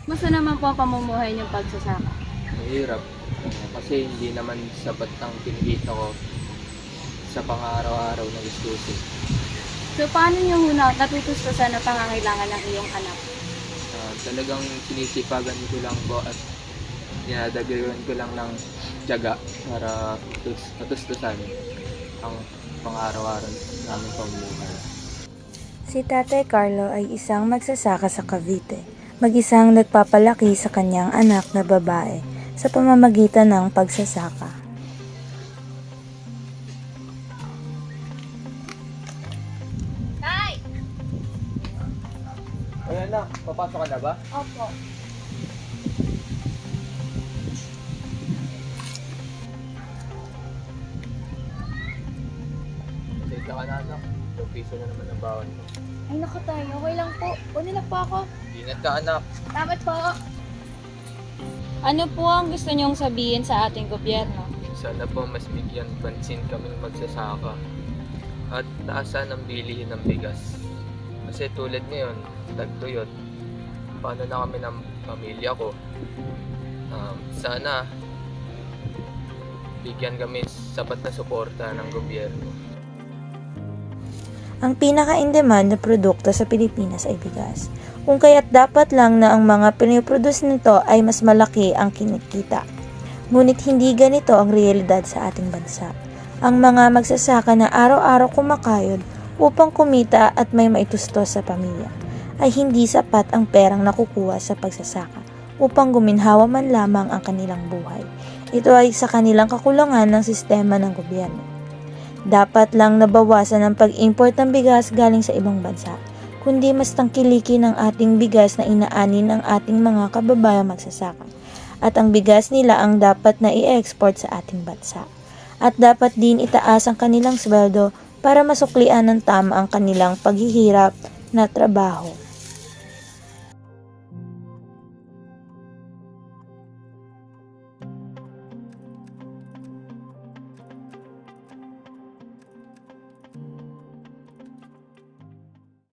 Musta naman po ang pamumuhay niyong pagsasaka? Mahirap. Kasi hindi naman sapat ang kinikita ko sa pang-araw-araw na gastusin. So, paano niyo natutustusan ang pangangailangan ng iyong anak? Talagang sinisipagan ko lang po at dinadagdagan ko lang ng tiyaga para matustusan ang pang-araw-araw namin pamumuhay. Si Tatay Carlo ay isang magsasaka sa Cavite, mag-isang nagpapalaki sa kanyang anak na babae sa pamamagitan ng pagsasaka. Tay! Ayan na, papasok ka na ba? Opo. Pasensya ka na anak. 2 piso na naman ang bawon mo. Ay naku tay, okay lang po. Kunin lang po ako. Ingat ka anak. Salamat po. Ano po ang gusto niyong sabihin sa ating gobyerno? Sana po mas bigyan pansin kaming magsasaka at taasan ang bilihin ng bigas. Kasi tulad ngayon, tagtuyot, paano na kami ng pamilya ko? Sana bigyan kami sapat na suporta ng gobyerno. Ang pinaka-in-demand na produkto sa Pilipinas ay bigas, kung kaya't dapat lang na ang mga piniproduce nito ay mas malaki ang kinikita. Ngunit hindi ganito ang realidad sa ating bansa. Ang mga magsasaka na araw-araw kumakayod upang kumita at may maitustos sa pamilya, ay hindi sapat ang perang nakukuha sa pagsasaka upang guminhawa man lamang ang kanilang buhay. Ito ay sa kanilang kakulangan ng sistema ng gobyerno. Dapat lang nabawasan ang pag-import ng bigas galing sa ibang bansa, kundi mas tangkilikin ang ating bigas na inaani ng ating mga kababayang magsasaka. At ang bigas nila ang dapat na i-export sa ating bansa. At dapat din itaas ang kanilang sweldo para masuklian ng tama ang kanilang paghihirap na trabaho.